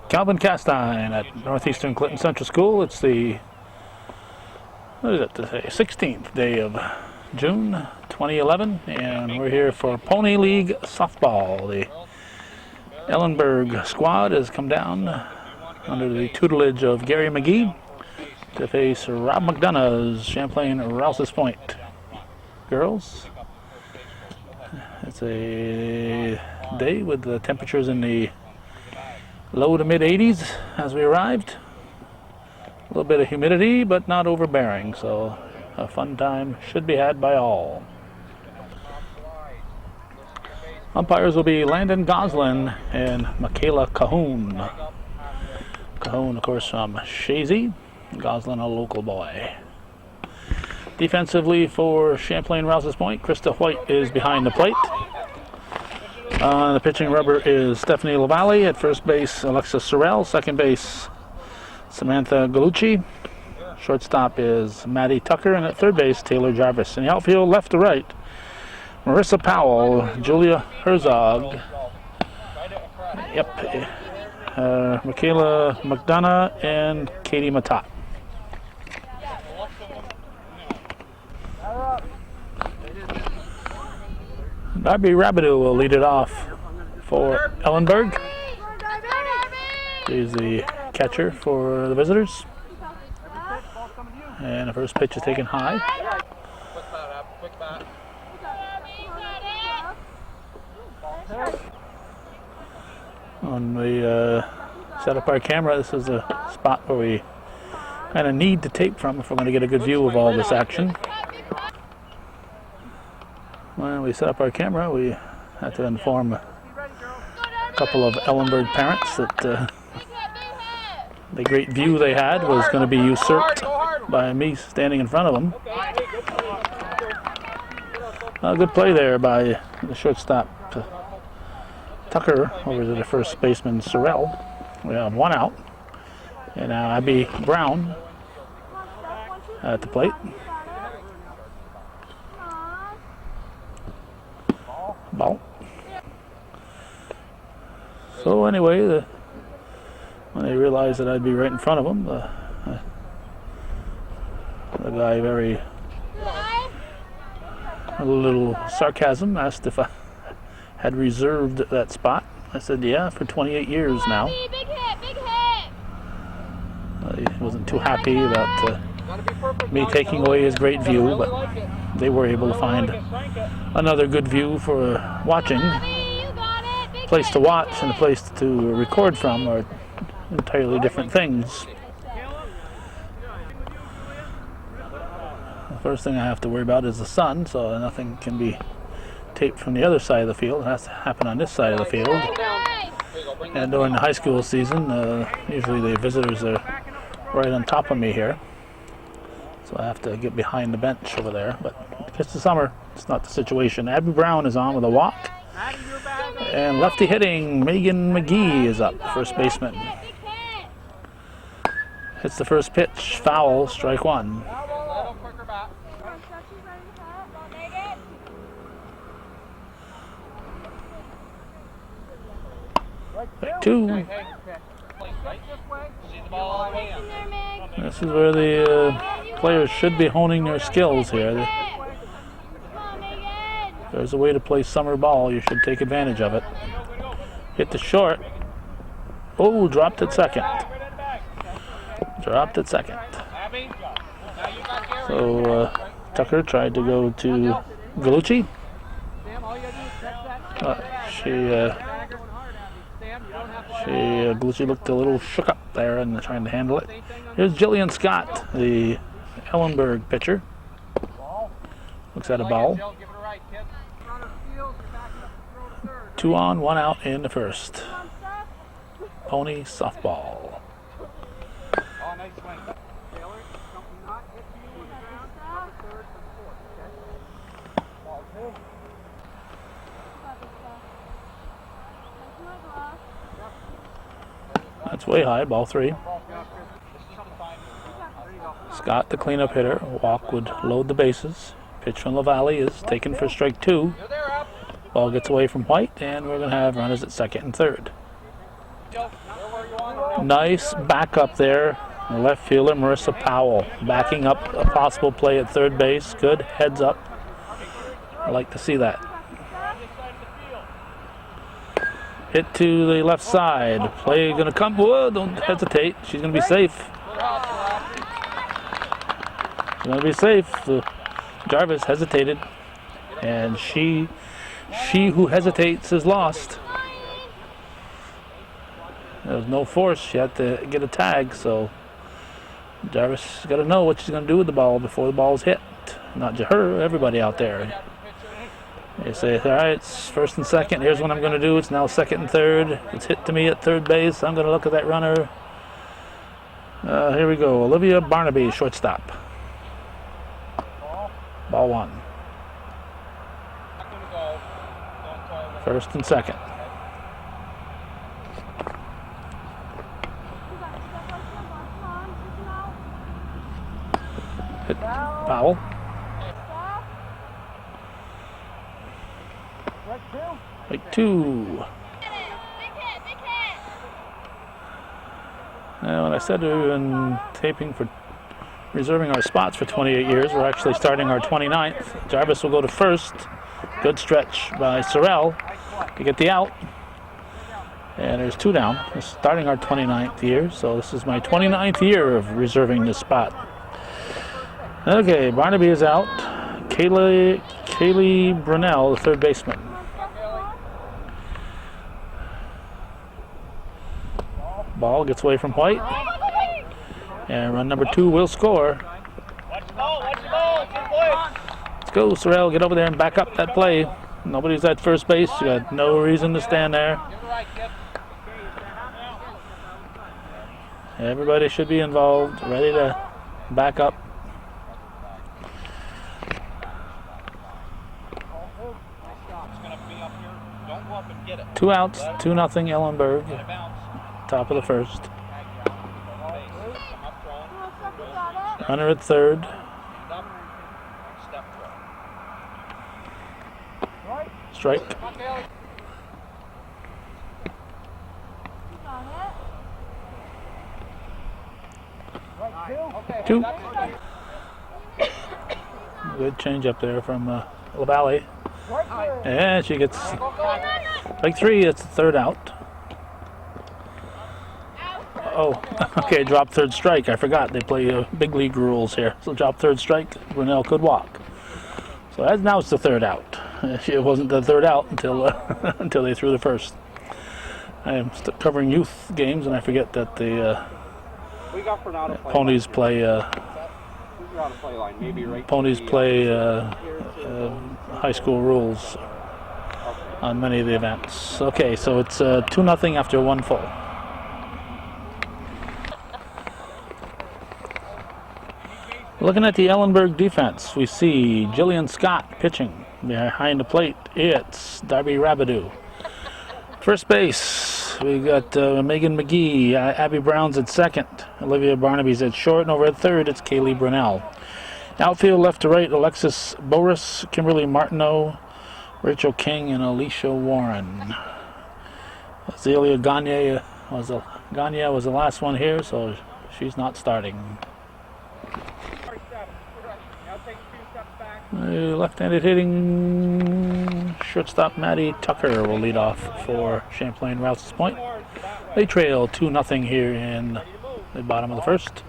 Calvin Castine at Northeastern Clinton Central School. It's the, what is it to say, 16th day of June 2011, and we're here for Pony League softball. The Ellenburg squad has come down under the tutelage of Gary McGee to face Rob McDonough's Champlain-Rouses Point girls. It's a day with the temperatures in the low to mid 80s as we arrived. A little bit of humidity, but not overbearing, so a fun time should be had by all. Umpires will be Landon Goslin and Michaela Cahoon. Cahoon, of course, from Shazy. Goslin, a local boy. Defensively for Champlain-Rouses Point, Krista White is behind the plate. The pitching rubber is Stephanie LaValle. At first base, Alexis Sorrell. Second base, Samantha Galucci. Shortstop is Maddie Tucker. And at third base, Taylor Jarvis. In the outfield, left to right, Marissa Powell, Julia Herzog. Michaela McDonough and Katie Matat. Darby Rabideau will lead it off for Ellenburg. He's the catcher for the visitors. And the first pitch is taken high. When we set up our camera, this is a spot where we kind of need to tape from if we're going to get a good view of all this action. When we set up our camera, we had to inform a couple of Ellenburg parents that the great view they had was going to be usurped by me standing in front of them. A good play there by the shortstop Tucker over to the first baseman Sorrell. We have one out, and now Abby Brown at the plate. Ball. So anyway, when they realized that I'd be right in front of them, the guy, a little sarcasm, asked if I had reserved that spot. I said, yeah, for 28 years now. He wasn't too happy about me taking away his great view, but they were able to find another good view for watching. A place to watch and a place to record from are entirely different things. The first thing I have to worry about is the sun, so nothing can be taped from the other side of the field. It has to happen on this side of the field. And during the high school season, usually the visitors are right on top of me here. So I have to get behind the bench over there. But it's the summer, it's not the situation. Abby Brown is on with a walk. And lefty hitting, Megan McGee is up, first baseman. Hits the first pitch, foul, strike one. Strike two. This is where the players should be honing their skills here. If there's a way to play summer ball, you should take advantage of it. Hit the short. Oh, dropped at second. Dropped at second. So Tucker tried to go to Galucci. Galucci looked a little shook up there and trying to handle it. Here's Jillian Scott, the Ellenburg pitcher. Looks at a ball. 2 on, 1 out in the first. Pony softball. That's way high, ball 3. Scott, the cleanup hitter. Walk would load the bases. Pitch from LaValle is taken for strike 2. Ball gets away from White, and we're going to have runners at second and third. Nice backup there. Left fielder Marissa Powell backing up a possible play at third base. Good heads up. I like to see that. Hit to the left side. Play going to come. Whoa, don't hesitate. She's going to be safe. She's going to be safe. Jarvis hesitated. And she who hesitates is lost. There was no force. She had to get a tag, so Jarvis got to know what she's going to do with the ball before the ball is hit. Not just her, everybody out there. They say, all right, it's first and second. Here's what I'm going to do. It's now second and third. It's hit to me at third base. I'm going to look at that runner. Here we go. Olivia Barnaby, shortstop. Ball one. First and second. Hit Powell. Strike two. Now, when I said we've been taping for reserving our spots for 28 years, we're actually starting our 29th. Jarvis will go to first. Good stretch by Sorrell to get the out. And there's two down. We're starting our 29th year, so this is my 29th year of reserving this spot. Okay, Barnaby is out. Kaylee Brunel, the third baseman. Ball gets away from White. And run number two will score. Let's go, Sorrell. Get over there and back up that play. Nobody's at first base. You got no reason to stand there. Everybody should be involved, ready to back up. Two outs, 2-0 Ellenburg. Top of the first. Runner at third. Strike. Two. Good change up there from LaValle. And she gets like three. It's the third out. Oh, okay, drop third strike. I forgot they play big league rules here. So drop third strike, Brunel could walk. So now it's the third out. It wasn't the third out until until they threw the first. I am covering youth games, and I forget that the Ponies play high school rules on many of the events. Okay, so it's 2-0 after one full. Looking at the Ellenburg defense, we see Jillian Scott pitching. Behind the plate, it's Darby Rabidou. First base, we got Megan McGee. Abby Brown's at second. Olivia Barnaby's at short. And over at third, it's Kaylee Brunel. Outfield left to right, Alexis Boris, Kimberly Martineau, Rachel King, and Alicia Warren. Azealia Gagne was the last one here, so she's not starting. Left-handed hitting shortstop Maddie Tucker will lead off for Champlain-Rouses Point. They trail 2-0 here in the bottom of the first.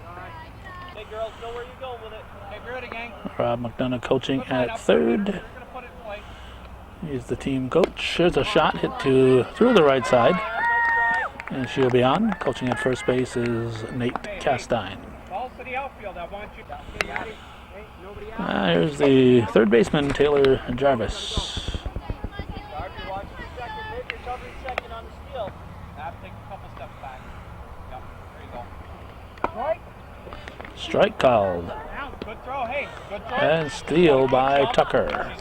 Rob McDonough coaching at third. He's the team coach. There's a shot hit through the right side, and she'll be on. Coaching at first base is Nate Castine. Here's the third baseman, Taylor Jarvis. Strike called. And steal by Tucker.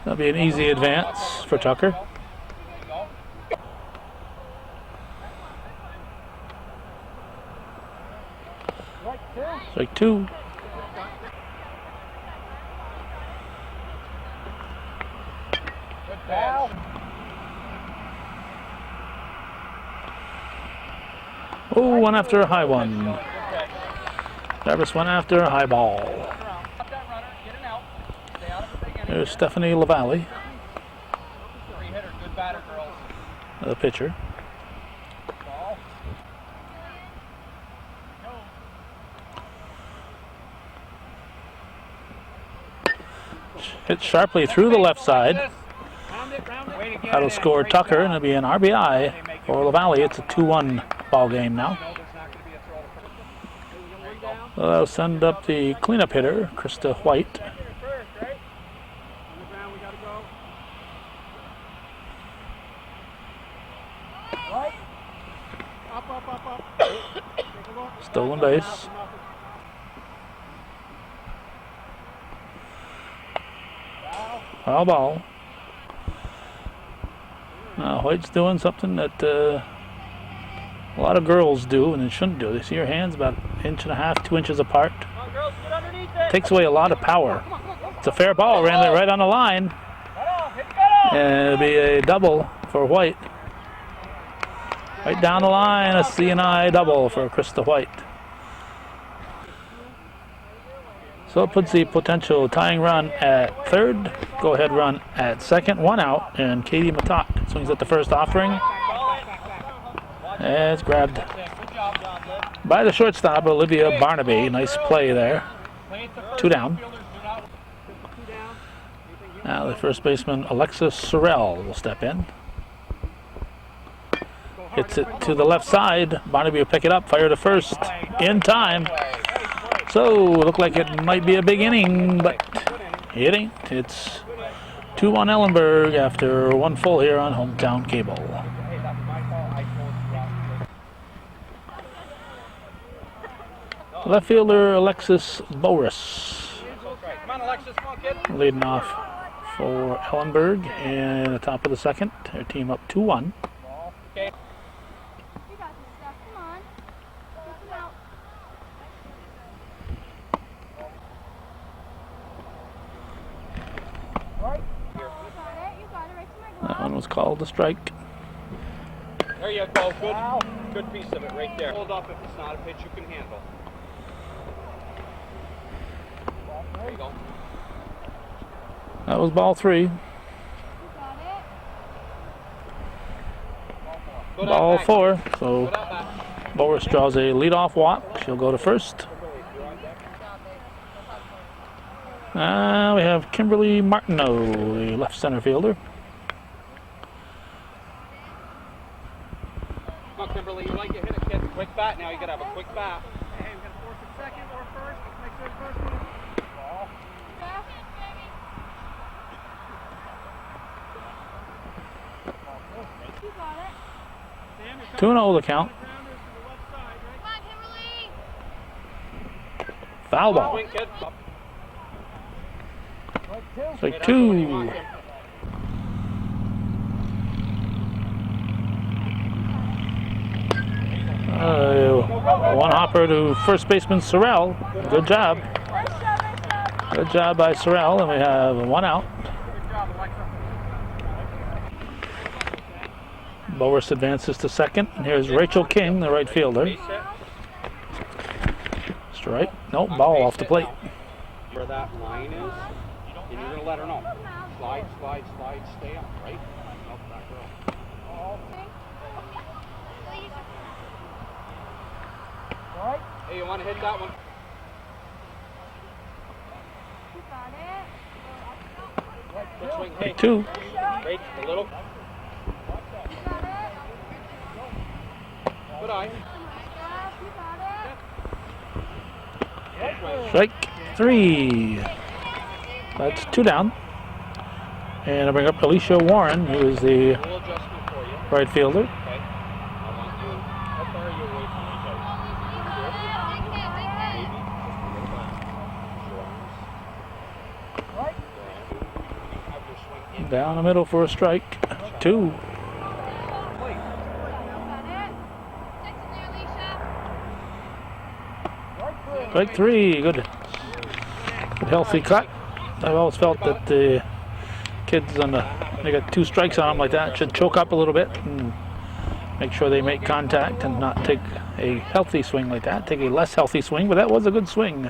That'll be an easy advance for Tucker. Strike two. Oh, one after a high one. Travis went after a high ball. There's Stephanie LaValle, the pitcher. Hit sharply through the left side. That'll score Tucker, and it'll be an RBI for LaValle. It's a 2-1 ball game now. So that'll send up the cleanup hitter, Krista White. Stolen base. Foul ball. Now White's doing something that a lot of girls do, and they shouldn't do. They see your hands about 1.5 to 2 inches apart. Takes away a lot of power. It's a fair ball, ran it right on the line. And it'll be a double for White. Right down the line, a C&I double for Krista White. So it puts the potential tying run at third, go-ahead run at second, 1 out, and Katie Matot swings at the first offering. And it's grabbed by the shortstop, Olivia Barnaby. Nice play there. 2 down. Now the first baseman, Alexis Sorrell, will step in. Hits it to the left side. Barnaby will pick it up, fire to first in time. So, looked like it might be a big inning, but it ain't. It's 2-1 Ellenburg after 1 full here on Hometown Cable. Left fielder Alexis Boris leading off for Ellenburg in the top of the second. Their team up 2-1. That one was called a strike. There you go. Good piece of it right there. Hold up if it's not a pitch you can handle. There you go. That was ball 3. Ball 4. So Boris draws a leadoff walk. She'll go to first. We have Kimberly Martineau, the left center fielder. Come on, Kimberly, you like to hit a kid. Quick bat now. You gotta have a quick bat. Hey, we're gonna force it second or first. Let's make sure it's first one. Ball. You got it. 2-0 the count. Come on, Kimberly. Foul ball. Swing, kid. Strike 2. One hopper to first baseman Sorrell. Good job. Good job by Sorrell, and we have 1 out. Boris advances to second, and here's Rachel King, the right fielder. Strike. Nope, ball off the plate. Where that line is, and you're gonna let her know. Slide, slide, slide, stay up, right? Nope, that girl. Hey, you want to hit that one? You got it. Good swing. Hey, 2. Great, a little. You got it. Good eye. You got it. Strike 3. That's 2 down. And I bring up Alicia Warren, who is the A little adjustment for you. right fielder. Okay. I want you. How far are you away from each other? Down the middle for a strike. 2. Strike 3. Good healthy cut. I've always felt that kids on the, they got 2 strikes on them like that, should choke up a little bit and make sure they make contact and not take a healthy swing like that. Take a less healthy swing, but that was a good swing.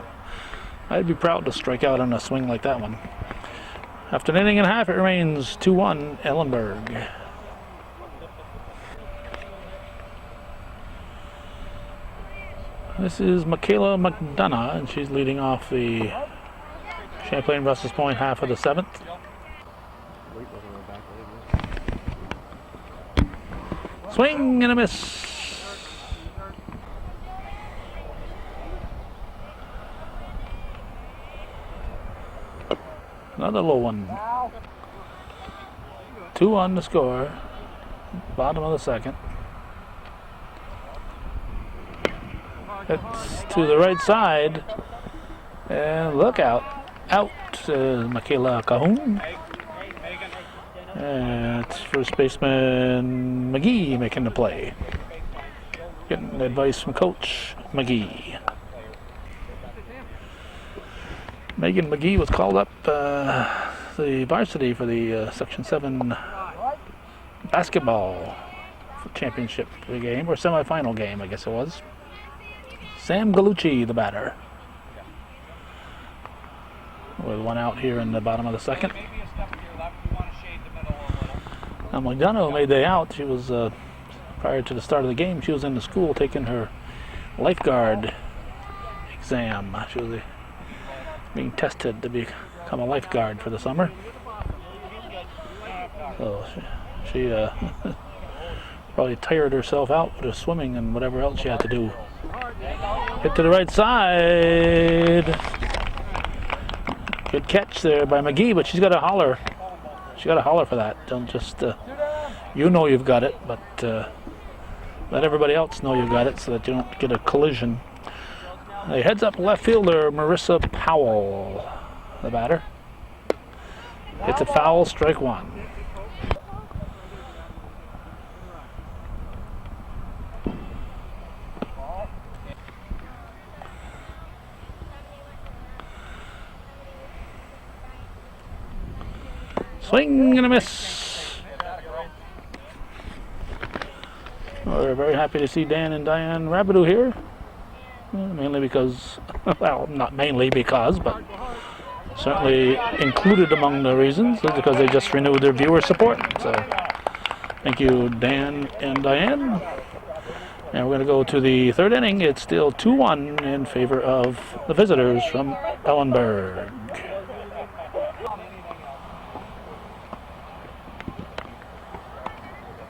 I'd be proud to strike out on a swing like that one. After an inning and a half, it remains 2-1 Ellenburg. This is Michaela McDonough, and she's leading off the Champlain-Rouses Point half of the 7th. Swing and a miss. Another low one. 2-1 to score. Bottom of the 2nd. It's to the right side. And look out. Out. Michaela Cahoon. And it's first baseman McGee making the play. Getting advice from Coach McGee. Megan McGee was called up the varsity for the Section 7 basketball championship game, or semifinal game, I guess it was. Sam Galucci, the batter. With 1 out here in the bottom of the 2nd. Now McDonough made the out. She was, prior to the start of the game, she was in the school taking her lifeguard exam. She was being tested to become a lifeguard for the summer. So she probably tired herself out with her swimming and whatever else she had to do. Hit to the right side. Good catch there by McGee, but she's got to holler. She got to holler for that. Don't just, you know you've got it, but let everybody else know you've got it so that you don't get a collision. A heads up left fielder, Marissa Powell, the batter. Hits a foul, strike 1. Swing and a miss. We're very happy to see Dan and Diane Rabideau here. Mainly because, well, not mainly because, but certainly included among the reasons is because they just renewed their viewer support. So thank you, Dan and Diane. And we're going to go to the 3rd inning. It's still 2-1 in favor of the visitors from Ellenburg.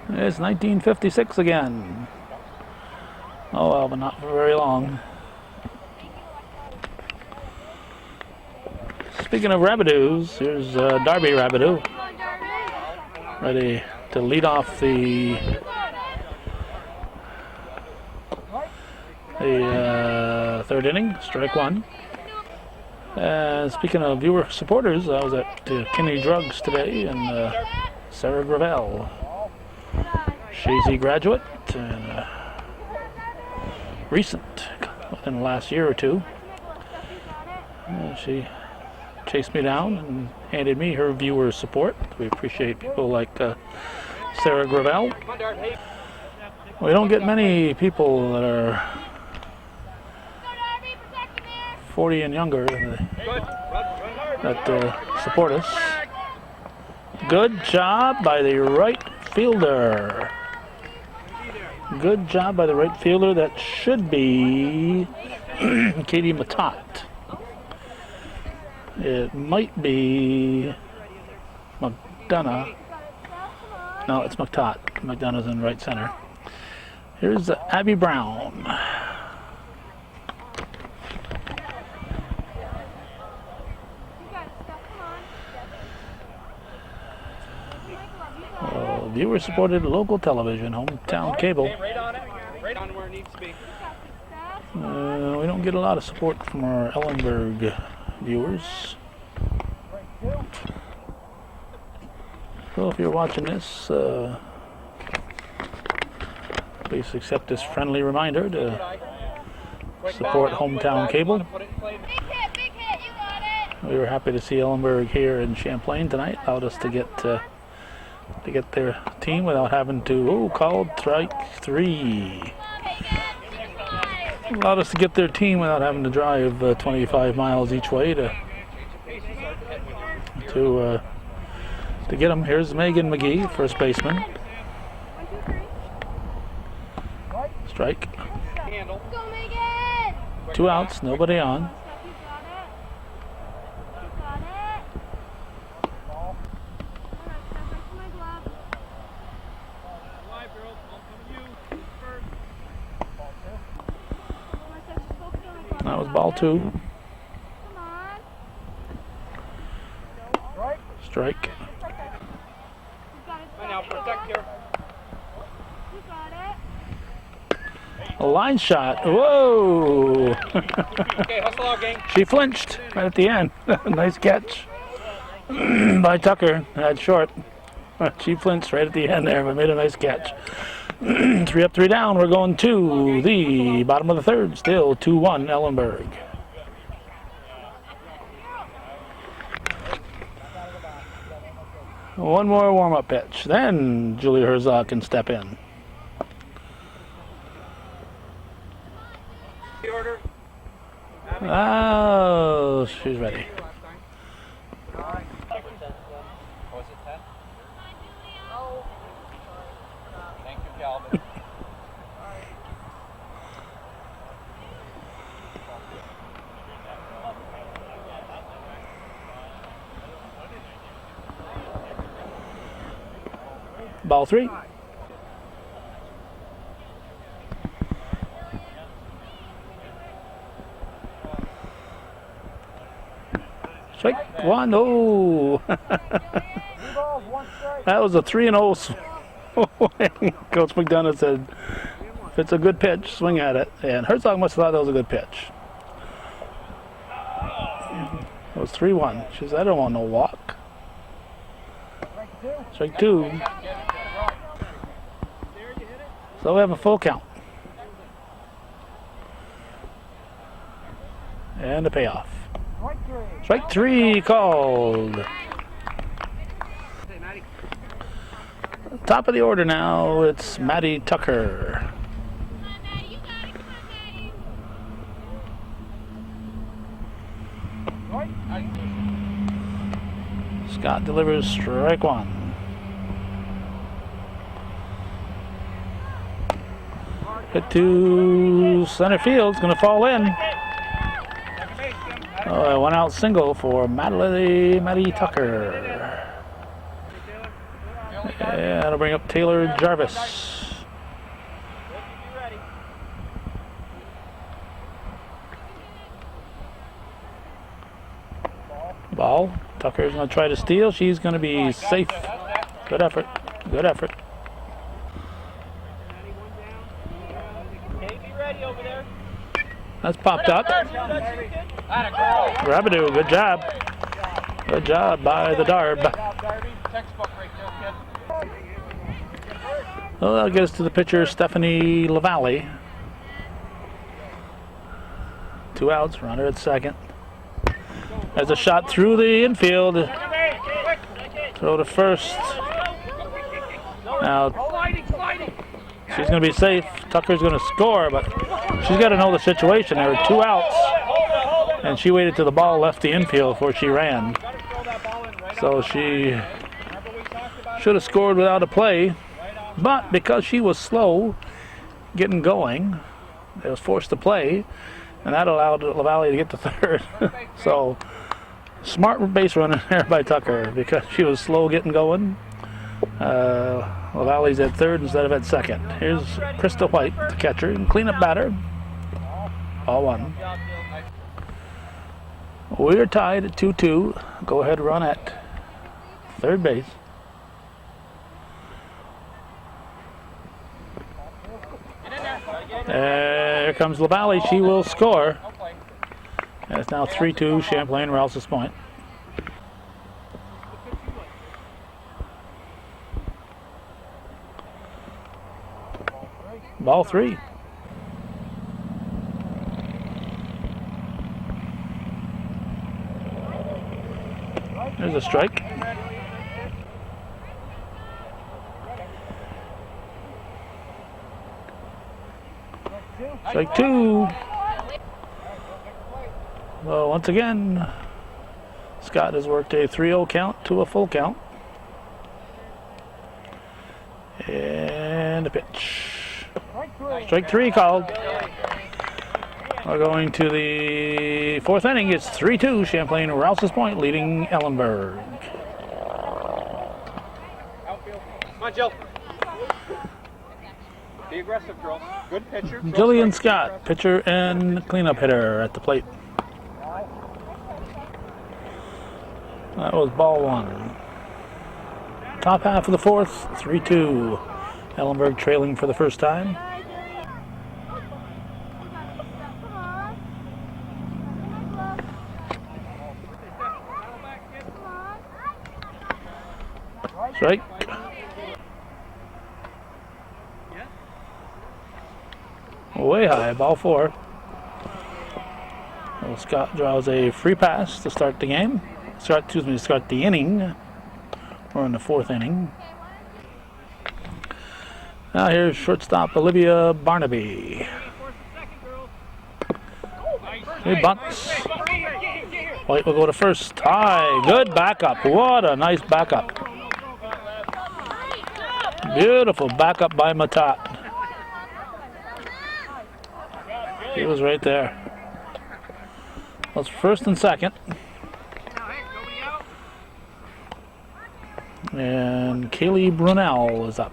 It's 1956 again. Oh well, but not for very long. Speaking of Rabideaus, here's Darby Rabideau, ready to lead off the 3rd inning, strike 1. Speaking of viewer supporters, I was at Kinney Drugs today, and Sarah Gravel, Shazy graduate, and recent, within the last year or 2. She chased me down and handed me her viewer support. We appreciate people like Sarah Gravel. We don't get many people that are 40 and younger that support us. Good job by the right fielder. Good job by the right fielder. That should be Katie Matot. It might be McDonough. No, it's McTott. McDonough's in right center. Here's Abby Brown. Viewer supported local television, hometown cable. Right on it. Right on where it needs to be. We don't get a lot of support from our Ellenburg viewers. So if you're watching this, please accept this friendly reminder to support hometown cable. Big hit, you got it. We were happy to see Ellenburg here in Champlain tonight. Allowed us to get their team without having to called strike 3. Allowed us to get their team without having to drive 25 miles each way to get them. Here's Megan McGee, first baseman. Strike. Handle. 2 outs, nobody on. Live, girls. Ball coming to you. First. That was ball 2. Strike. And now protect here. A line shot. Whoa! Okay, hustle out, gang. She flinched right at the end. Nice catch by Tucker. That's short. She flinched right at the end there, but made a nice catch. 3 up, 3 down. We're going to the bottom of the third. Still 2-1 Ellenburg. One more warm-up pitch. Then Julia Herzog can step in. The order. Oh, she's ready. Was it 10? Thank you, Calvin. Ball 3. Strike 1. Oh, that was a 3-0 swing. Coach McDonough said, if it's a good pitch, swing at it. And Herzog must have thought that was a good pitch. It was 3-1. She said, I don't want no walk. Strike 2. So we have a full count. And a payoff. Strike 3 called. Top of the order now, it's Maddie Tucker. Scott delivers strike 1. Hit to center field, it's going to fall in. 1 out single for Maddie Tucker. And that'll bring up Taylor Jarvis. Ball. Tucker's going to try to steal. She's going to be safe. Good effort. Good effort. That's popped up. Rabidou, good job. Good job by the Darb. Well, that'll get us to the pitcher, Stephanie LaValle. 2 outs, runner at second. There's a shot through the infield. Throw to first. Now, she's going to be safe. Tucker's going to score, but she's got to know the situation. There were 2 outs, and she waited till the ball left the infield before she ran. So she should have scored without a play, but because she was slow getting going, it was forced to play, and that allowed LaValle to get to third. So smart base running there by Tucker because she was slow getting going. LaValle's at third instead of at second. Here's Krista White, the catcher, and cleanup batter. Ball 1. We're tied at 2-2. Go ahead, run at third base. Here comes LaValle. She will score. And it's now 3-2 Champlain-Rouses point. Ball 3. There's a strike. Strike two. Well, once again, Scott has worked a 3-0 count to a full count. And a pitch. Strike three called. We're going to the fourth inning. It's 3-2. Champlain-Rouses Point leading Ellenburg. Come on, Jill. Be aggressive, girls. Good pitcher. Jillian Scott, pitcher and cleanup hitter at the plate. That was ball one. Top half of the fourth, 3-2. Ellenburg trailing for the first time. Strike. Way high, ball four. Well, Scott draws a free pass to start the game. Start the inning. We're in the fourth inning. Now here's shortstop Olivia Barnaby. He bunts. White will go to first. Tie. Good backup. What a nice backup. Beautiful backup by Matat. He was right there. Well, it's first and second. And Kaylee Brunel is up.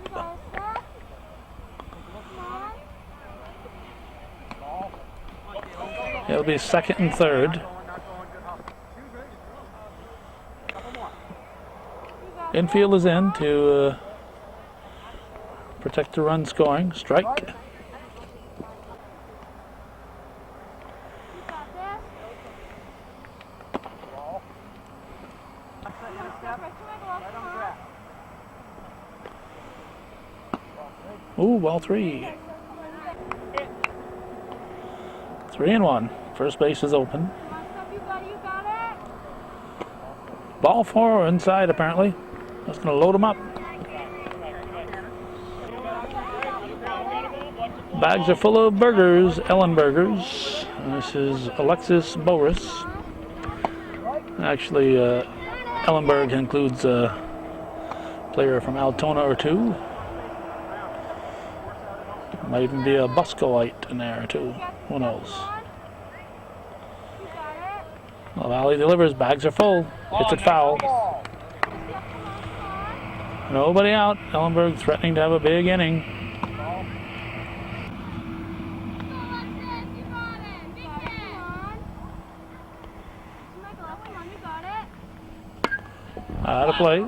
It'll be second and third. Infield is in to protect the run scoring. Strike. Ooh, ball three. 3-1. First base is open. Ball four inside apparently. That's going to load him up. Bags are full of burgers, Ellenburgers. This is Alexis Boris. Actually, Ellenburg includes a player from Altona or two. Might even be a Buscoite in there too. Who knows? Well, Valley delivers. Bags are full. Hits it foul. Nobody out. Ellenburg threatening to have a big inning. Out of play.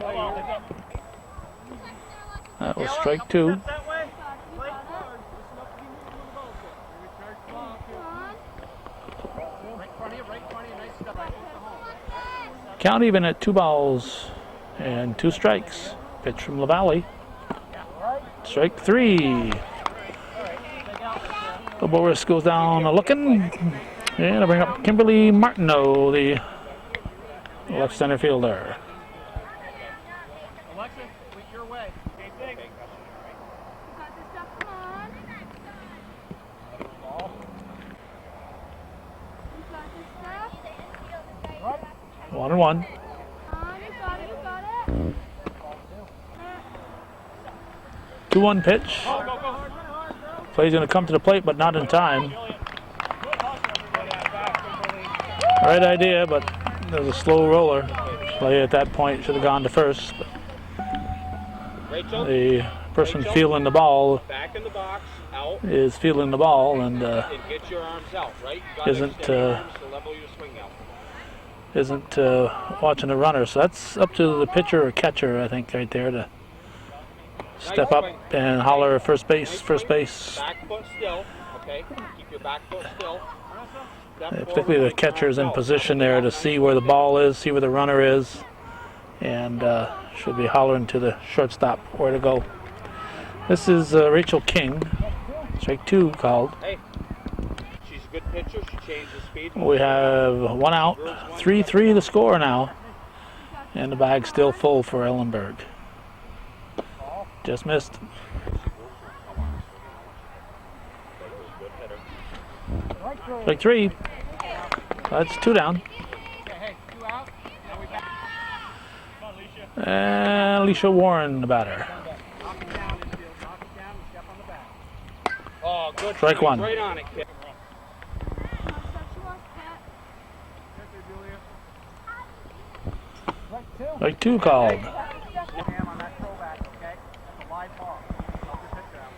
That was strike two. Count even at 2 balls and 2 strikes. Pitch from LaValle. Strike three. The Boris goes down looking. And I bring up Kimberly Martineau, the left center fielder. Alexa, wait your way. Same thing. One and one. 2-1 pitch. Play's going to come to the plate, but not in time. Right idea, but there's a slow roller. Play at that point should have gone to first. But the person fielding the ball is fielding the ball and isn't watching the runner. So that's up to the pitcher or catcher, I think, right there to step up and holler first base, first base. Back foot still, okay? Keep your back foot still. Particularly the catcher's in position there to see where the ball is, see where the runner is, and should be hollering to the shortstop where to go. This is Rachel King. Strike two called. Hey, she's a good pitcher. She changes speed. We have one out, 3-3 the score now. And the bag's still full for Ellenburg. Just missed. Strike three. That's 2 down. Hey, 2 out. Now we back. Come on, Alicia. And Alicia Warren, the batter. Knock it down, infield. Knock it down and step on the back. Oh, good. Strike swing. one. Right on it, kid. Yes, sir, Julia. Strike 2. Strike 2 called. Ham on that throwback, okay? That's a live ball. Help your pitcher out.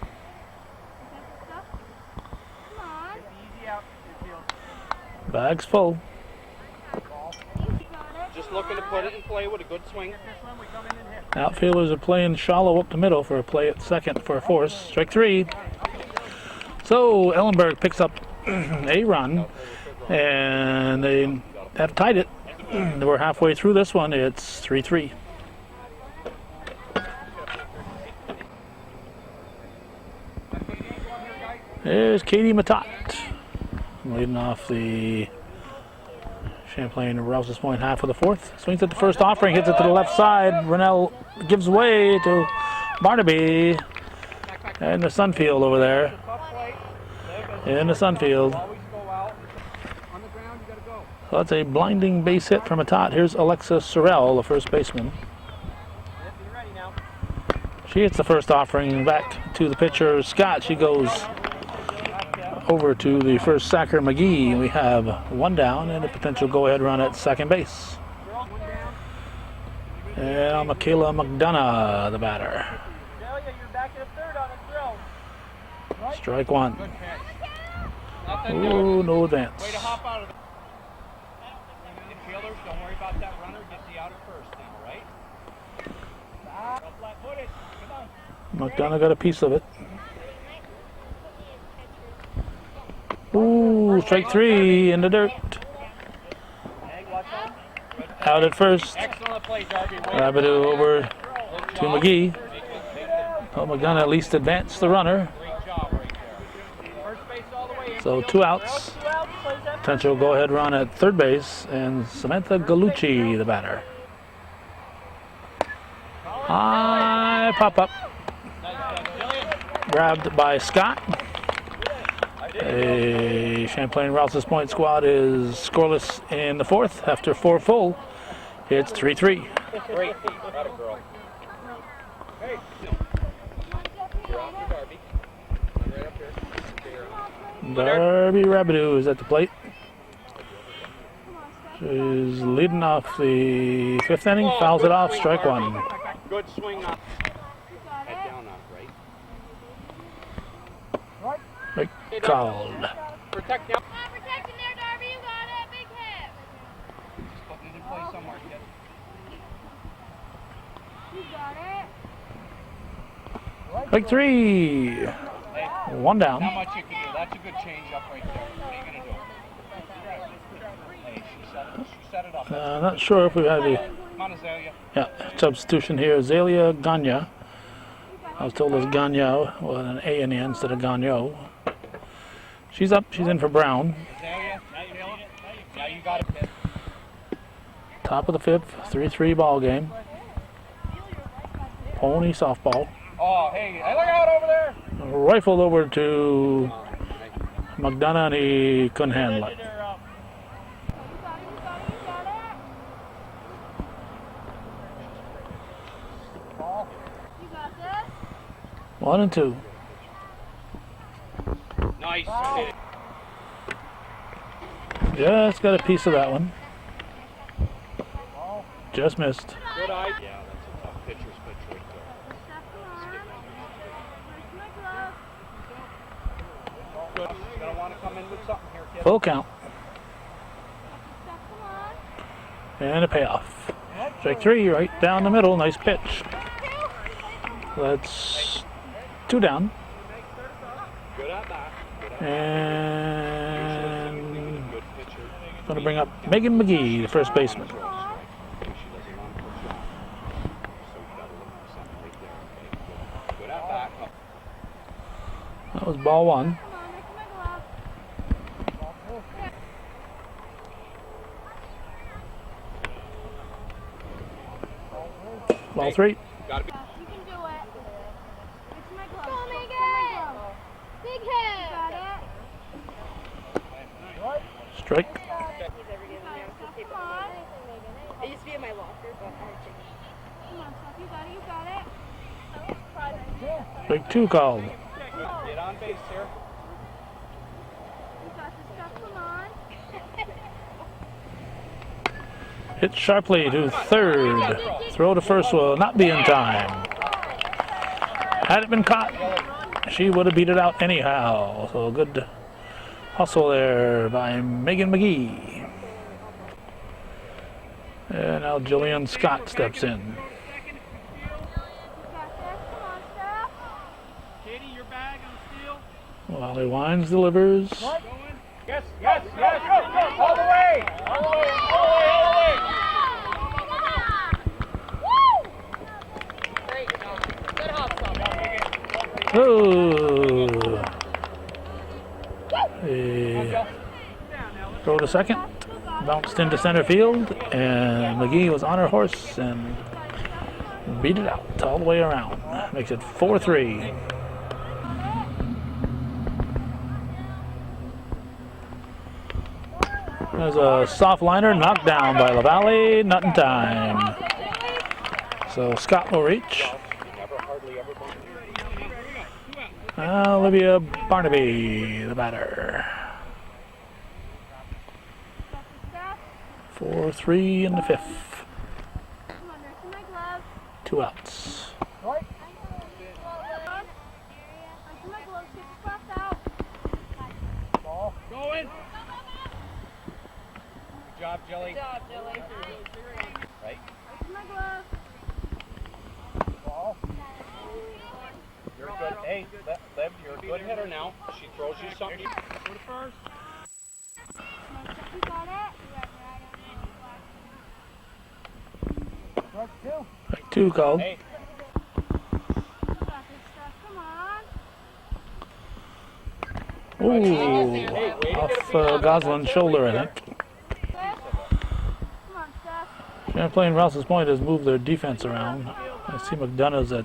Get the easy out, infield. Bag's full. Just looking to put it in play with a good swing. Get this one, we come in and hit. Outfielders are playing shallow up the middle for a play at second for a force. Strike 3. So Ellenburg picks up a run, and they have tied it. We're halfway through this one. It's 3-3. There's Katie Matot leading off the Champlain-Rouses point half of the fourth. Swings at the first offering, hits it to the left side. Rennell gives way to Barnaby in the Sunfield over there. In the Sunfield. Always go out. On the ground, you gotta go. So that's a blinding base hit from Matot. Here's Alexa Sorrell, the first baseman. Yep, you're ready now. She hits the first offering back to the pitcher, Scott. She goes over to the first sacker, McGee. We have 1 down and a potential go-ahead run at second base. And Michaela McDonough, the batter. Delia, you're back in a third on a throw. Strike 1. Good catch. Nothing doing. Ooh, no advance. Way to hop out of the infielders. Don't worry about that runner. Get the out at first now, right? Go flat footed. Come on. McDonough got a piece of it. Ooh, strike 3 in the dirt. Out at first. Excellent play, Darby. Rabideau over to McGee. Oh, McDonough at least advanced the runner. Great job right there. First base all the way. So 2 outs. Potential go-ahead run at third base, and Samantha Galucci, the batter. High pop-up. Grabbed by Scott. A Champlain-Rouses point squad is scoreless in the fourth after 4 full. It's 3-3. Great. Atta girl. Hey. You're off to Darby. Right up here. Darby Rabideau is at the plate. She's leading off the 5th inning, fouls it off, strike 1. Good swing off. Head down off, right? Right called. Protect now. Protection there, Darby. You got it. Big hit. Just putting it in play somewhere, kid. You got it. Strike 3. Hey, 1 not down. much you can do. That's a good change up right there. What are you going to do? Hey, she set it up. Not sure if we have a Come on, Azalea. substitution here. Zalia Gagne. I was told it was Gagne with an A in the end instead of Gagno. She's up. She's in for Brown. Azalea, now you feel it? Now you got it, kid. Top of the 5th, 3-3 ball game. Pony softball. Oh, hey, look out over there. Rifled over to McDonough, and he couldn't handle it. You got it. You got it. You got it. You got this. 1 and 2. Nice. Just got a piece of that one. Just missed. Good eye. Yeah, that's a tough pitcher's pitch right there. Step on. Where's my glove? Good. You're going to want to come in with something here, kid. Full count. Step on. And a payoff. Strike 3 right down the middle. Nice pitch. That's 2 down. Good at that. Good at that. And Good pitcher. going to bring up Megan McGee, the first baseman. She doesn't want to push on. So you got to look for something right there. Okay. Good at that. That was ball 1. Come on. Next to my glove. Ball 3. Gotta be. You can do it. It's my glove. Go, Megan! Big hit! Got it. Strike. Come on. It used to be in my locker, but I had to change. Come on, Steph. You got it. You got it. Strike 2 called. Get on base here. You got this stuff. Come on. Hit sharply to third. Throw to first will not be in time. Had it been caught, she would have beat it out anyhow. So good hustle there by Megan McGee. And now Jillian Scott steps in. You got this. Come on, Steph. Katie, your bag on the steal. Wally Wines delivers. Going. Yes, yes, yes, go, go, all the way! All the way, all the way, all the way! Great job. Good hustle. Oh. Throw to second. Bounced into center field. And McGee was on her horse and beat it out all the way around. Makes it 4-3. There's a soft liner knocked down by LaValle, not in time. So Scott will reach. Olivia Barnaby, the batter. 4-3 in the 5th. Come on, nurse in my glove. 2 outs. Nurse in my glove. Get the spots out. Going. Good job, Jilly. Good job, Jilly. Right? Nurse in my glove. You're good. Hey, Liv, you're a good hitter now. She throws you something. Go to first. Come on, Steph. You got it. Strike 2 called. Hey, You got this stuff. Come on. Ooh, off Goslin's shoulder, I think. Come on, Steph. Champlain-Rouses Point has moved their defense around. I see McDonough's at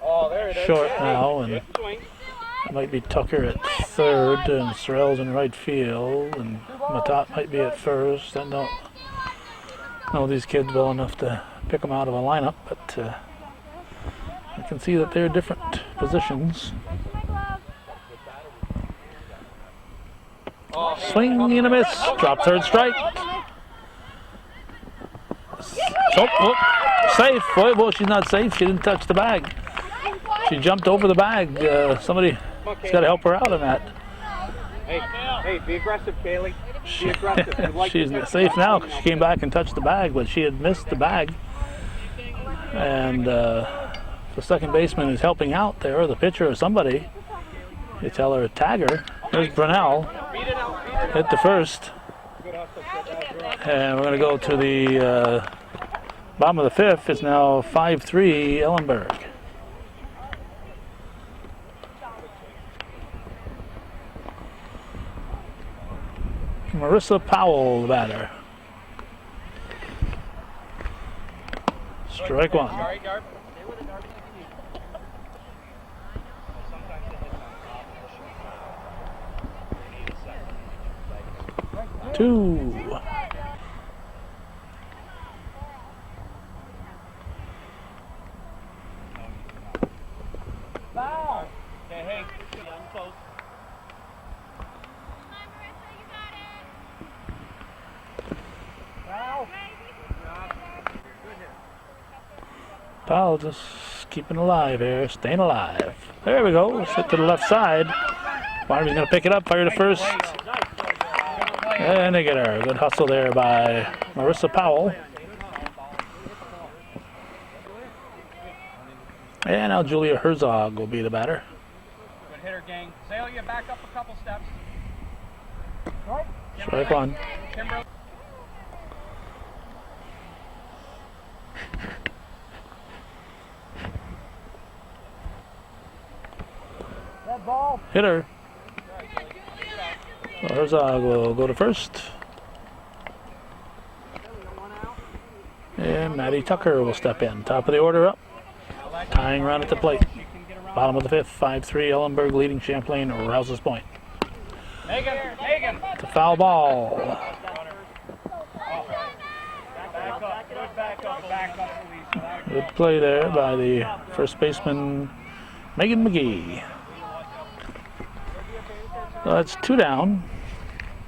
oh, there it is. short now, and Good swing. it might be Tucker at third, and Sorrell's in right field, and Matat might be at first. I don't know these kids well enough to pick them out of a lineup, but I can see that they're different positions. Nurse in my glove. Oh, Swing and a miss. Drop third strike. Oh, safe. Well, she's not safe. She didn't touch the bag. She jumped over the bag. Somebody's got to help her out on that. hey, be aggressive, Kaylee. Be aggressive. You like She's to- safe now. She came back and touched the bag, but she had missed the bag. And the second baseman is helping out there, or the pitcher or somebody. You tell her, tag her. There's Brunel. Hit the first. And we're going to go to the bottom of the 5th. It's now 5-3 Ellenburg. Marissa Powell, the batter. Strike 1. All right, Darb. Sometimes it hits on top of the sheet. 2. Foul! Okay, hey, young close. Foul! Powell just keeping alive here, staying alive. There we go. Hit to the left side. Barnaby's going to pick it up, fire to first. And they get her. Good hustle there by Marissa Powell. And now Julia Herzog will be the batter. Good hitter, gang. Zalia, back up a couple steps. Strike 1. Kimberly. That ball! Hitter. So Herzog will go to first. And Maddie Tucker will step in. Top of the order up. Tying run at the plate. Bottom of the fifth, 5-3, Ellenburg leading Champlain-Rouses point. Megan. It's a foul ball. Back up, Elise. Good play there by the first baseman, Megan McGee. So that's 2 down.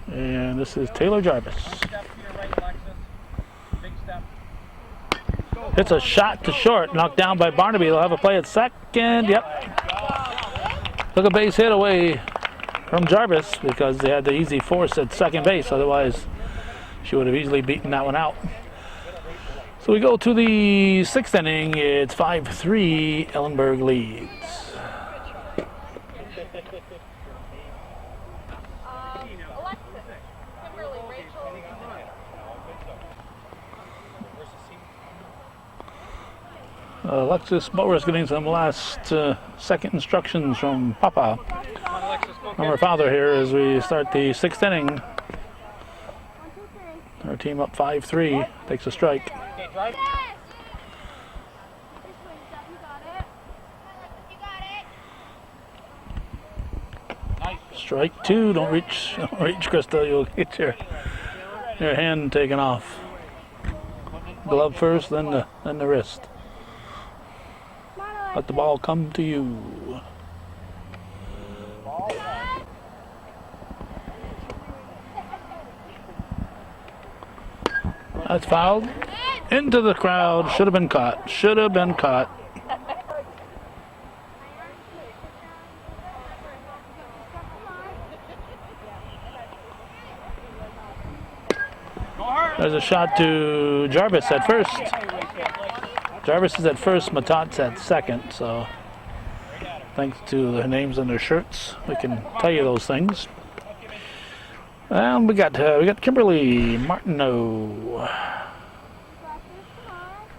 And this is Taylor Jarvis. Step to your right, Alexis. Big step. It's a shot to short, knocked down by Barnaby. They'll have a play at second. Yep. Took a base hit away from Jarvis because they had the easy force at second base. Otherwise, she would have easily beaten that one out. So we go to the 6th inning. It's 5-3. Ellenburg leads. Alexis Bower is getting some last second instructions from Papa, from her father here as we start the 6th inning. Our team up 5-3, takes a strike. Okay, drive. Strike 2, don't reach, Krista, you'll get your hand taken off. Glove first, then the wrist. Let the ball come to you. That's fouled. Into the crowd. Should have been caught. Should have been caught. There's a shot to Jarvis at first. Jarvis is at first, Matat's at second, so thanks to the names on their shirts, we can tell you those things. And we got Kimberly Martineau.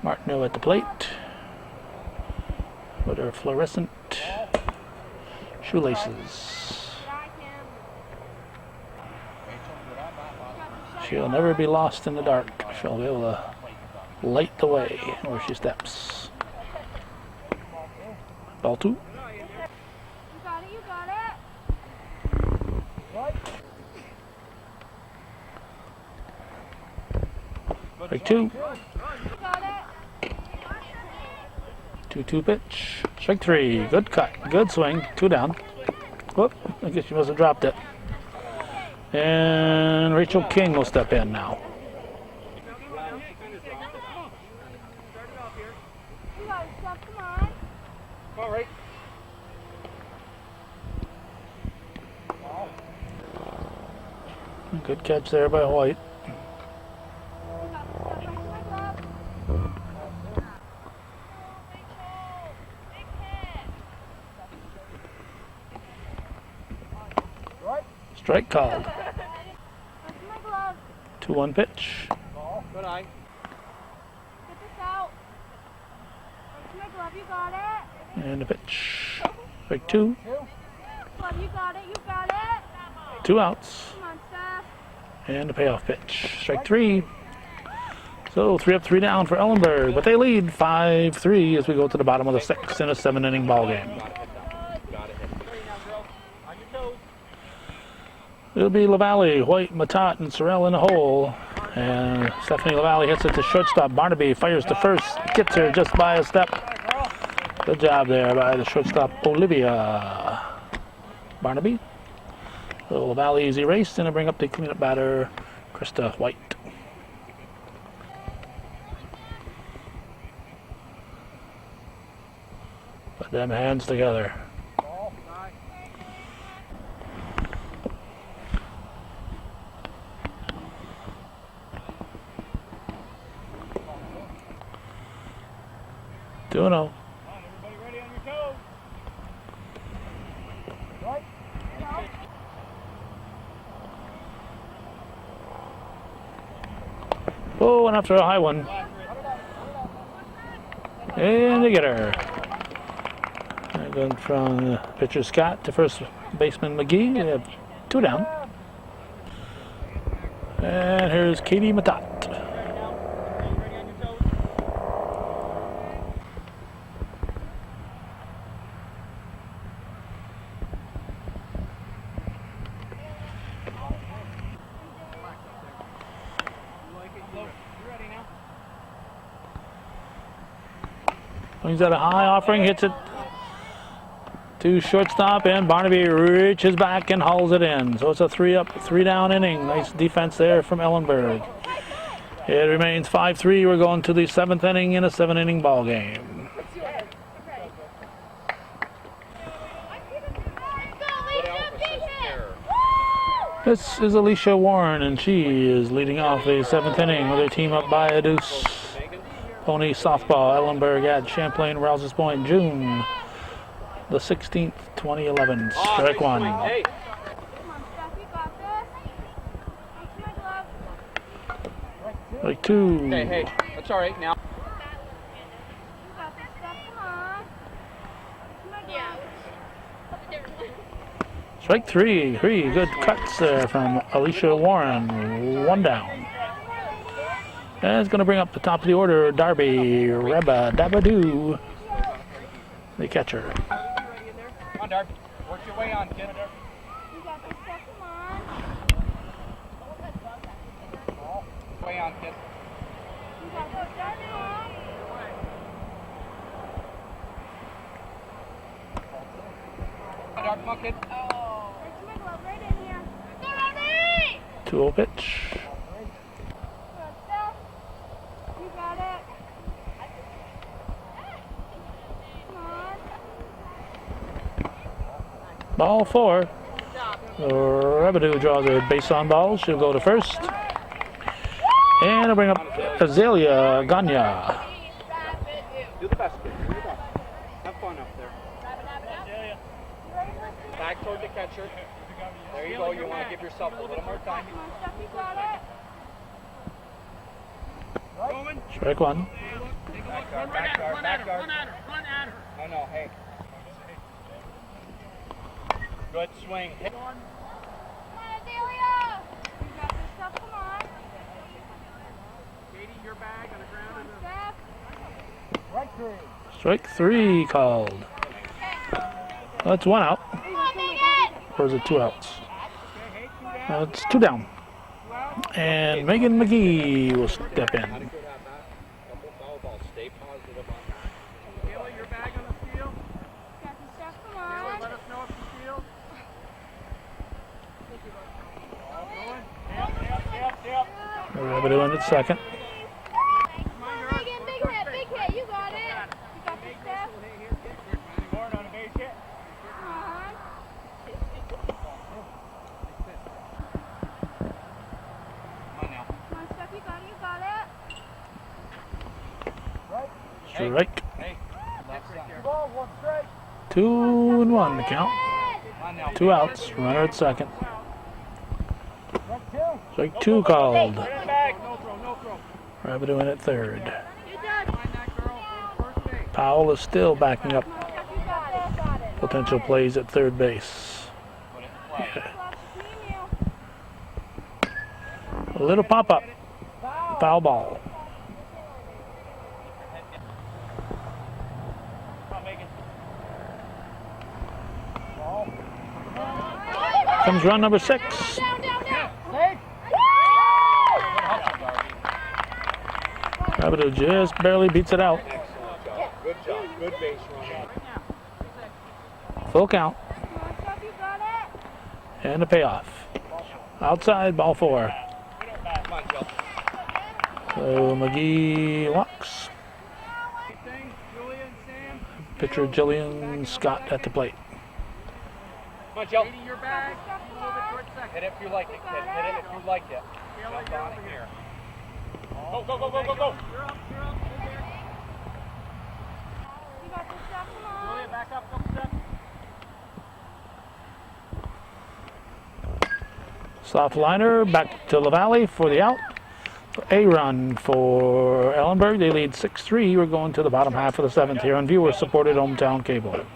Martineau at the plate with her fluorescent shoelaces. She'll never be lost in the dark. She'll be able to light the way where she steps. Ball 2. You got it, you got it. Strike 2. You got it. 2-2 pitch. Strike 3. Good cut. Good swing. 2 down. Whoop. I guess she must have dropped it. And Rachel King will step in now. You got it, stop, come on. All right. Good catch there by White. You got it, stop, right to my glove. Strike called. Right to my glove. 2-1 pitch. Good eye. Get this out. Right to my glove, you got it. And a pitch. Strike 2. Glove, you got it, you got it. 2 outs. Come on, Steph. And a payoff pitch. Strike 3. So 3 up, 3 down for Ellenburg, but they lead 5-3 as we go to the bottom of the 6th in a 7-inning ball game. It'll be LaValle, White, Matat, and Sorrell in the hole. And Stephanie LaValle hits it to shortstop. Barnaby fires to first, gets her just by a step. Good job there by the shortstop, Olivia Barnaby. So LaValle is erased, and I bring up the cleanup batter, Krista White. Put them hands together. Doing all. Everybody ready on your toes. Oh, and after a high one. And they get her. And going from the pitcher Scott to first baseman McGee. We have 2 down. And here's Katie Matat. Swings at a high offering, hits it to shortstop, and Barnaby reaches back and hauls it in. So it's a 3-up, 3-down inning. Nice defense there from Ellenburg. It remains 5-3. We're going to the 7th inning in a 7-inning ball game. This is Alicia Warren, and she is leading off the 7th inning with her team up by a deuce. Pony softball, Ellenburg at Champlain-Rouses Point, June the 16th, 2011. Strike one. Hey. Come on, Steph, you got this. Thanks, my glove. Strike two. Hey, that's all right now. You got this, Steph, come on. Thanks, my glove. Strike three. Good cuts there from Alicia Warren. One down. And it's going to bring up the top of the order, Darby Reba Dabadoo, the catcher. Come on, Darby. Work your way on, kid. You got this, Steph, come on. Way on, kid. You got this, Steph, come on. Come on, Darby. Come on, kid. Thanks, my glove, right in here. Go, Robbie! 2-0 pitch. Good, Steph. You got it. Come on. Ball 4. Rebadoo draws a base on ball. She'll go to first. And it'll bring up Azalea Ganya. Do the best, kid. Do the best. Have fun up there. Back toward the catcher. There you go. You want to give yourself a little more time. Come on, Steph, you got it. Strike one. Back guard, back guard, back guard. No, hey. Good swing. Hit. Come on, Azalea. You got this, Steph, come on. Katie, your bag on the Come ground. on, Steph. Strike 3 called. That's 1 out. Come on, Megan. Or is it 2 outs? It's 2 down. And Megan McGee will step in. Couple foul balls. Stay positive on that. Kayla, your bag on the field. Got this, Steph, come Kayla, on. let us know if you field. Rebadoo in at second. Come on, Megan, big hit, you got it. You got this, Steph. Warren on a base hit. Come on. Come on now. Come on, Steph, you got it. Strike. Hey. Left side. Ball, one strike. 2-1 the count. Come on now. 2 outs. Runner at second. Strike two. Strike 2 called. No throw, no throw. Rebadoo in at third. Good job. Find that girl. Go to first base. Powell is still backing up Come on, Steph, you got it. potential plays at third base. Put it in play. Glove between you. A little pop-up. Foul ball. Come on, Megan. Comes run number 6. Down, down, down. Safe. Rebadoo just barely beats it out. Excellent job. Good job. Good base running. Full count. Come on, Steph, you got it. And a payoff. Outside, ball 4. Come on, Jill. So McGee walks. Thing, Julia and Sam. Pitcher Jillian Scott at the plate. Come on, Jill. Katie, your bag. A little bit towards second. Hit it if you like it, kid. Hit it if you like it. Kayla, Jump you're on over it here. here. Go, go, go, go, go, go. You're up, you're up. Over here. You got this, Steph, come on. Julia, back up a couple steps. Soft liner back to LaValle for the out. A run for Ellenburg. They lead 6-3. We're going to the bottom half of the 7th here on viewer-supported hometown cable. Hit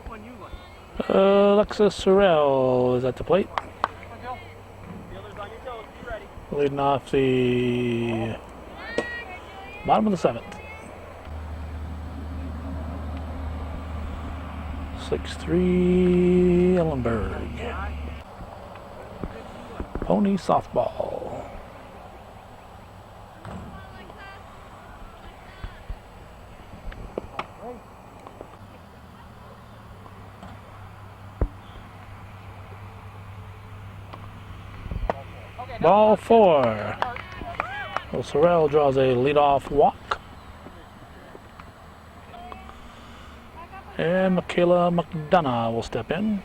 one you like. Alexis Sorrell is at the plate. Come on, Jill. Fielders on your toes. Be ready. Leading off the bottom of the 7th. 6-3 Ellenburg. Pony softball. Ball 4. Well, Sorrell draws a leadoff walk. And Michaela McDonough will step in.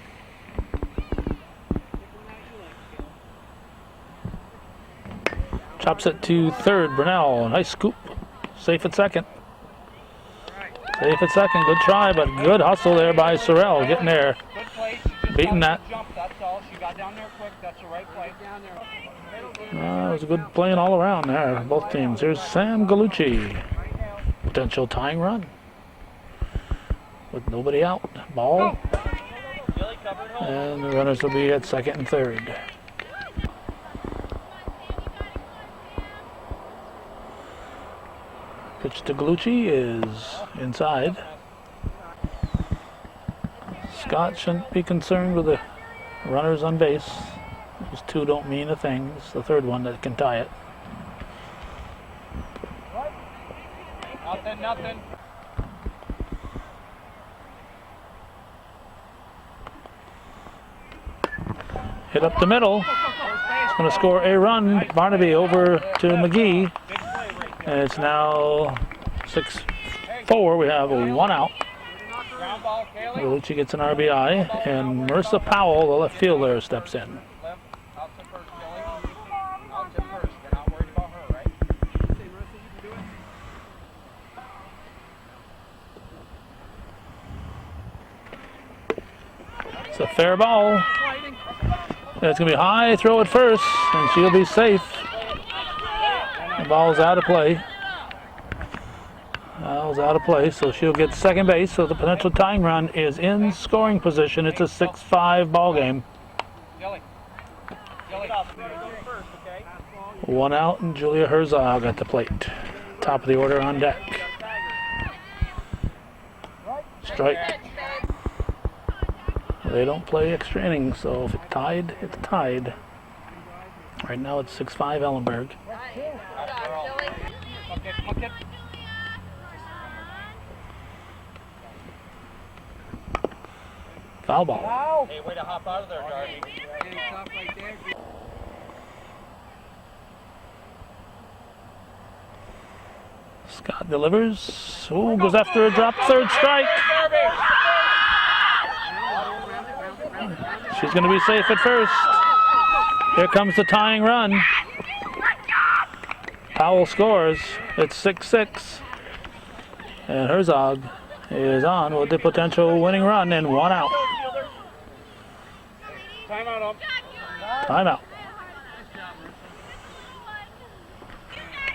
Chops it to third. Brunel, nice scoop. Safe at second. Safe at second. Good try, but good hustle there by Sorrell. Getting there. Good play. She just Beating got that. Jump, that's all. She got down there quick. That's the right play. Down there. It was a good playing all around there, both teams. Here's Sam Gallucci. Potential tying run. With nobody out. Ball. And the runners will be at second and third. Pitch to Gallucci is inside. Scott shouldn't be concerned with the runners on base. Those two don't mean a thing. It's the third one that can tie it. Nothing. Hit up the middle. It's going to score a run. Barnaby over to McGee. And it's now 6-4. We have a 1 out. Ground ball, Kaylee. Gallucci gets an RBI. And Marissa Powell, the left fielder, steps in. Out to first, Kelly. Out to first. You're not worried about her, right? It's a fair ball. It's going to be high, throw it first, and she'll be safe. The ball's out of play. Ball's out of play, so she'll get second base. So the potential tying run is in scoring position. It's a 6-5 ball game. Kelly. First, okay? 1 out, and Julia Herzog at the plate. Top of the order on deck. Strike. They don't play extra innings, so if it's tied, it's tied. Right now it's 6-5 Ellenburg. Hook it. Foul ball. Hey, way to hop out of there, Darby. Scott delivers. Ooh, goes after a drop. Third strike. She's going to be safe at first. Here comes the tying run. Powell scores. It's 6-6. And Herzog is on with the potential winning run and 1 out. Timeout. Timeout.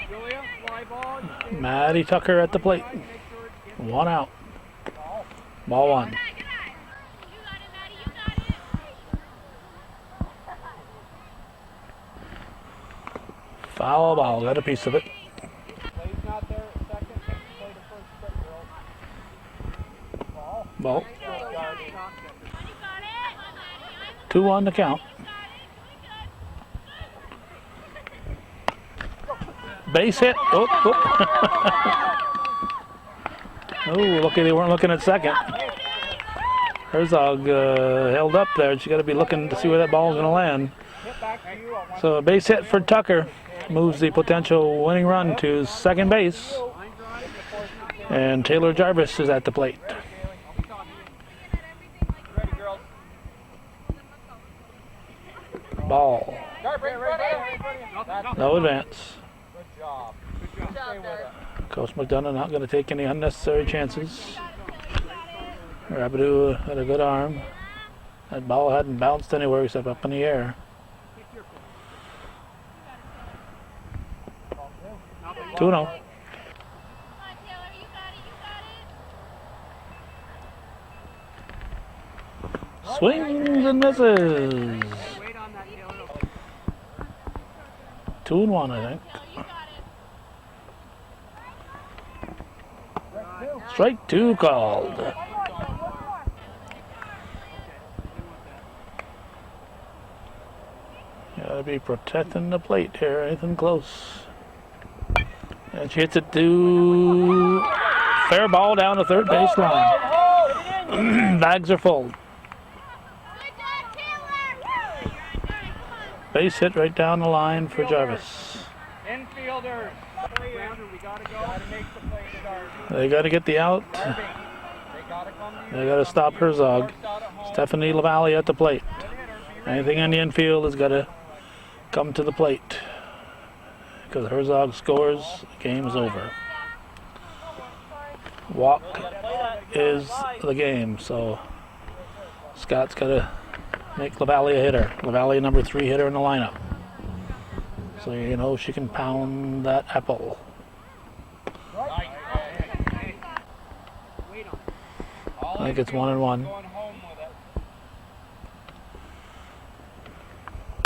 Julia, fly ball. Maddie Tucker at the plate. 1 out. Ball 1. Foul ball, got a piece of it. Play's not there at second. Play the first quick, girls. Ball. 2-1 to count. Base hit. Oh, oh. Oh, lucky they weren't looking at second. Herzog held up there. She got to be looking to see where that ball is going to land. So a base hit for Tucker moves the potential winning run to second base. And Taylor Jarvis is at the plate. Ball. No advance. Good job. Stay with it. Coach McDonough not going to take any unnecessary chances. Rabideau had a good arm. That ball hadn't bounced anywhere except up in the air. Two no. Swings and misses. 2-1, I think. Strike 2 called. Gotta be protecting the plate here, anything close. And she hits it to fair ball down the third base line. Bags are full. Base hit right down the line for Jarvis. Infielders. We gotta go. Gotta make the play start. They got to get the out. They gotta come to you. They got to stop Herzog. Stephanie LaValle at the plate. Anything in the infield has got to come to the plate. Because Herzog scores, the game is over. Walk is the game, so Scott's got to make LaValle a hitter. LaValle number 3 hitter in the lineup. So you know she can pound that apple. I think it's 1-1. Going home with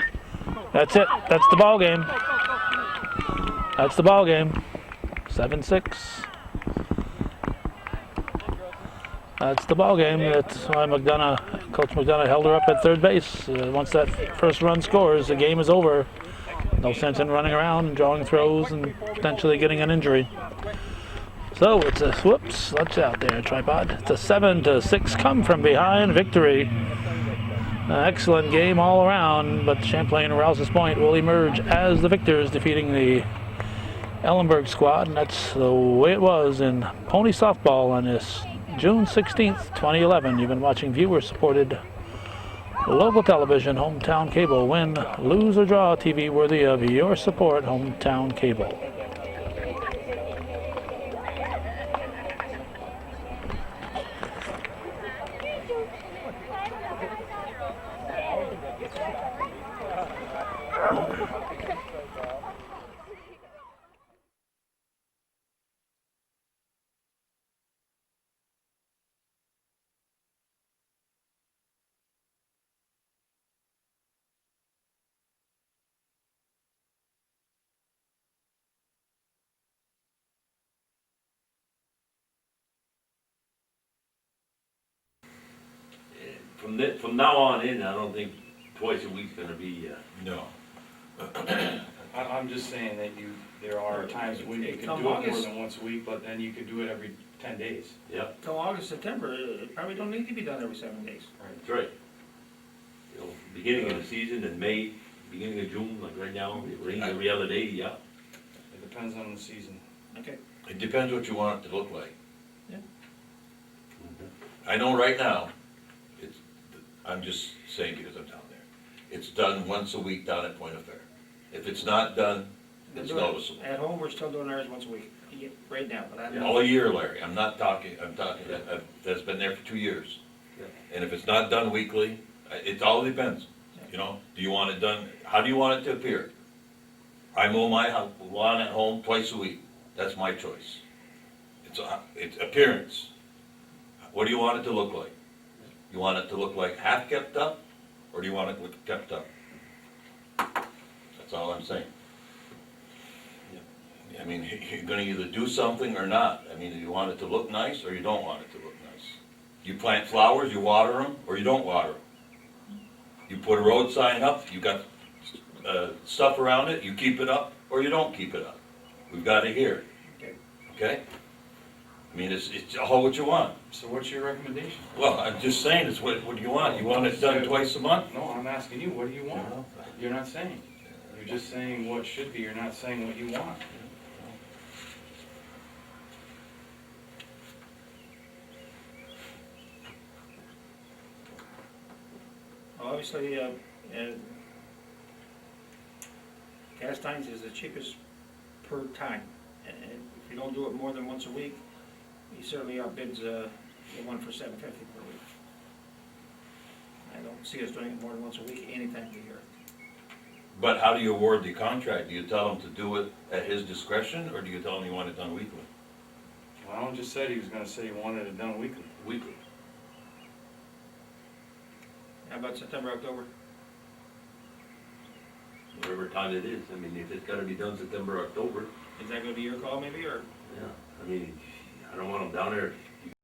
it. That's it. That's the ball game. That's the ball game. 7-6. That's the ball game. That's why Coach McDonough held her up at third base. Once that first run scores, the game is over. No sense in running around and drawing throws and potentially getting an injury. So it's a whoops. Watch out there, tripod. It's a 7-6 come from behind victory. Excellent game all around, but Champlain-Rouses Point will emerge as the victors, defeating the Ellenburg squad, and that's the way it was in pony softball on this June 16th, 2011. You've been watching viewer-supported local television, hometown cable. Win, lose, or draw TV worthy of your support, hometown cable. From now on in, I don't think twice a week's gonna be, No. I'm just saying that there are times when you can do it more than once a week, but then you could do it every 10 days. yep, Till August, September, it probably don't need to be done every 7 days. that's right. You know, beginning of the season in May, beginning of June, like right now, it rains every other day, yeah. It depends on the season. Okay. It depends what you want it to look like. Yeah. I know right now, I'm just saying because I'm down there. It's done once a week down at Point of Fair. If it's not done, it's noticeable. At home, we're still doing ours once a week, right now, but I All year, Larry. I'm talking, that's been there for 2 years. Yeah. And if it's not done weekly, it all depends. You know, do you want it done, how do you want it to appear? I mow my lawn at home twice a week. That's my choice. It's appearance. What do you want it to look like? You want it to look like half kept up, or do you want it look kept up? That's all I'm saying. I mean, you're gonna either do something or not. I mean, you want it to look nice, or you don't want it to look nice. You plant flowers, you water them, or you don't water them. You put a road sign up, you got stuff around it, you keep it up, or you don't keep it up. We've got to hear it. Okay? I mean, it's all what you want. So what's your recommendation? Well, I'm just saying, it's what do you want? You want it done twice a month? No, I'm asking you, what do you want? You're not saying. You're just saying what should be, you're not saying what you want. Obviously, Castines is the cheapest per time, and if you don't do it more than once a week, he certainly outbids the one for $7.50 per week. I don't see us doing it more than once a week anytime of the year. But how do you award the contract? Do you tell him to do it at his discretion, or do you tell him you want it done weekly? Well, Alan just said he was gonna say he wanted it done weekly. Weekly. How about September, October? Whatever time it is, I mean, if it's gotta be done September, October, Is that gonna be your call maybe, or? yeah, I mean, I don't want them down there